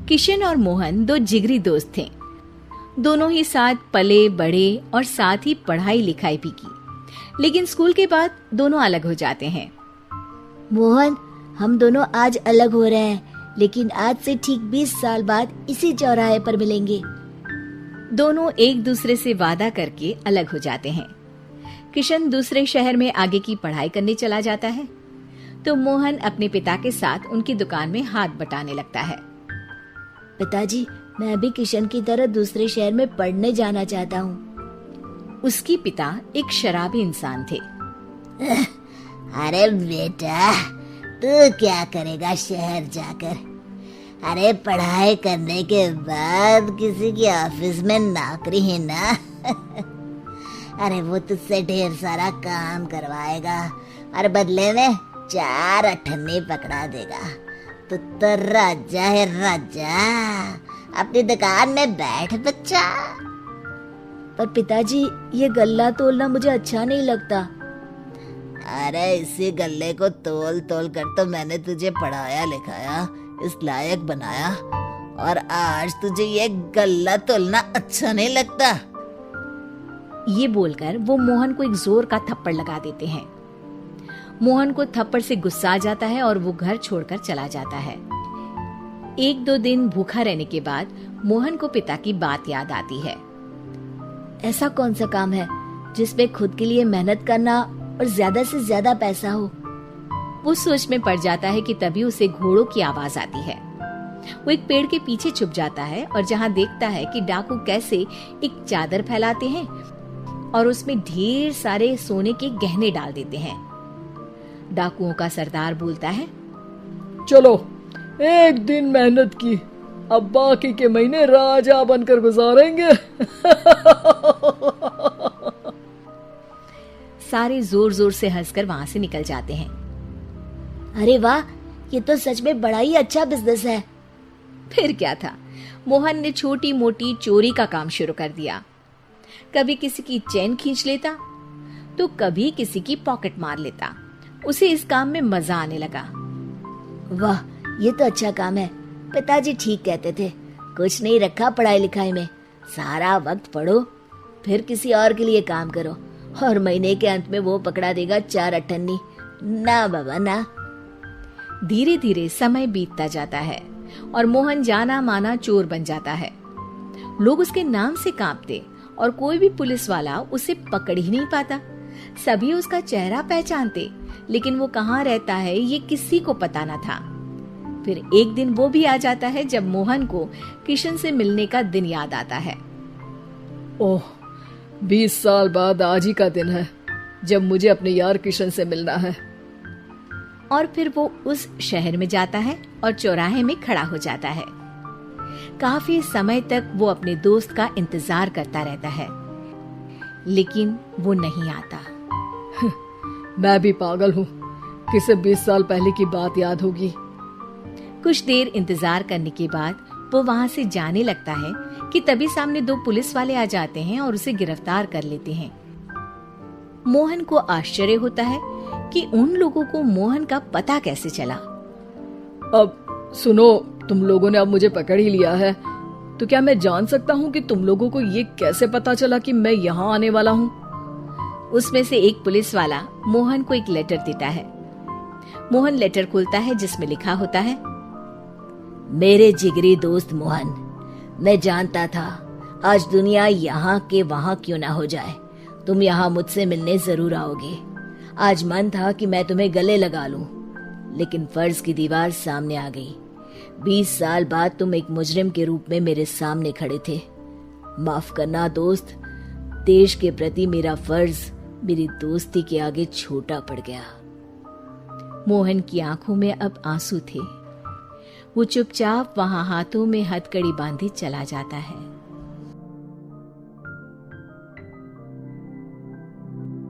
किशन और मोहन दो जिगरी दोस्त थे। दोनों ही साथ पले बड़े और साथ ही पढ़ाई लिखाई भी की, लेकिन स्कूल के बाद दोनों अलग हो जाते हैं। मोहन, हम दोनों आज अलग हो रहे हैं, लेकिन आज से ठीक 20 साल बाद इसी चौराहे पर मिलेंगे। दोनों एक दूसरे से वादा करके अलग हो जाते हैं। किशन दूसरे शहर में आगे की पढ़ाई करने चला जाता है, तो मोहन अपने पिता के साथ उनकी दुकान में हाथ बटाने लगता है। पिताजी, मैं भी किशन की तरह दूसरे शहर में पढ़ने जाना चाहता हूँ। उसके पिता एक शराबी इंसान थे। अरे बेटा, तू क्या करेगा शहर जाकर? अरे पढ़ाई करने के बाद किसी की ऑफिस में नौकरी है ना। अरे वो तुझसे ढेर सारा काम करवाएगा और बदले में 4 अठन्नी पकड़ा देगा। तो राजा है राजा, अपनी दुकान में बैठ बच्चा। पर पिताजी, ये गल्ला तोलना मुझे अच्छा नहीं लगता। अरे इसी गल्ले को तोल तोल कर तो मैंने तुझे पढ़ाया लिखाया, इस लायक बनाया, और आज तुझे ये गल्ला तोलना अच्छा नहीं लगता। ये बोलकर वो मोहन को एक जोर का थप्पड़ लगा देते हैं। मोहन को थप्पड़ से गुस्सा आ जाता है और वो घर छोड़कर चला जाता है। 1-2 दिन भूखा रहने के बाद मोहन को पिता की बात याद आती है। ऐसा कौन सा काम है जिसमें खुद के लिए मेहनत करना और ज्यादा से ज्यादा पैसा हो? वो सोच में पड़ जाता है कि तभी उसे घोड़ों की आवाज आती है। वो एक पेड़ के पीछे छुप जाता है और जहाँ देखता है कि डाकू कैसे एक चादर फैलाते हैं और उसमें ढेर सारे सोने के गहने डाल देते हैं। डाकुओं का सरदार बोलता है, चलो, एक दिन मेहनत की, अब बाकी के महीने राजा बनकर गुजारेंगे। सारे जोर जोर से हंसकर वहां से निकल जाते हैं। अरे वाह, ये तो सच में बड़ा ही अच्छा बिजनेस है। फिर क्या था, मोहन ने छोटी मोटी चोरी का काम शुरू कर दिया। कभी किसी की चेन खींच लेता तो कभी किसी की पॉकेट मार लेता। उसे इस काम में मजा आने लगा। वाह, ये तो अच्छा काम है। पिताजी ठीक कहते थे, कुछ नहीं रखा पढ़ाई लिखाई में, सारा वक्त पढ़ो, फिर किसी और के लिए काम करो, और महीने के अंत में वो पकड़ा देगा 4 अठन्नी। ना बाबा ना। धीरे धीरे समय बीतता जाता है और मोहन जाना माना चोर बन जाता है। लोग उसके नाम से कांपते और कोई भी पुलिस वाला उसे पकड़ ही नहीं पाता। सभी उसका चेहरा पहचानते, लेकिन वो कहाँ रहता है ये किसी को पता न था। फिर एक दिन वो भी आ जाता है जब मोहन को किशन से मिलने का दिन याद आता है। ओह, 20 साल बाद आज ही का दिन है जब मुझे अपने यार किशन से मिलना है। और फिर वो उस शहर में जाता है और चौराहे में खड़ा हो जाता है। काफी समय तक वो अपने दोस्त का इंतजार करता रहता है, लेकिन वो नहीं आता। मैं भी पागल हूँ, किसे 20 साल पहले की बात याद होगी। कुछ देर इंतजार करने के बाद वो वहाँ से जाने लगता है कि तभी सामने 2 पुलिस वाले आ जाते हैं और उसे गिरफ्तार कर लेते हैं। मोहन को आश्चर्य होता है कि उन लोगों को मोहन का पता कैसे चला। अब सुनो, तुम लोगों ने अब मुझे पकड़ ही लिया है, तो क्या मैं जान सकता हूँ कि तुम लोगों को ये कैसे पता चला कि मैं यहाँ आने वाला हूँ? उसमें से एक पुलिस वाला मोहन को एक लेटर देता है। मोहन लेटर खोलता है जिसमें लिखा होता है, मेरे जिगरी दोस्त मोहन, मैं जानता था आज दुनिया यहाँ के वहाँ क्यों ना हो जाए, तुम यहाँ मुझसे मिलने जरूर आओगे। आज मन था कि मैं तुम्हें गले लगा लूं, लेकिन फर्ज की दीवार सामने आ गई। 20 साल बाद तुम एक मुजरिम के रूप में मेरे सामने खड़े थे। माफ करना दोस्त, देश के प्रति मेरा फर्ज मेरी दोस्ती के आगे छोटा पड़ गया। मोहन की आंखों में अब आंसू थे। वो चुपचाप वहां हाथों में हथकड़ी बांधे चला जाता है।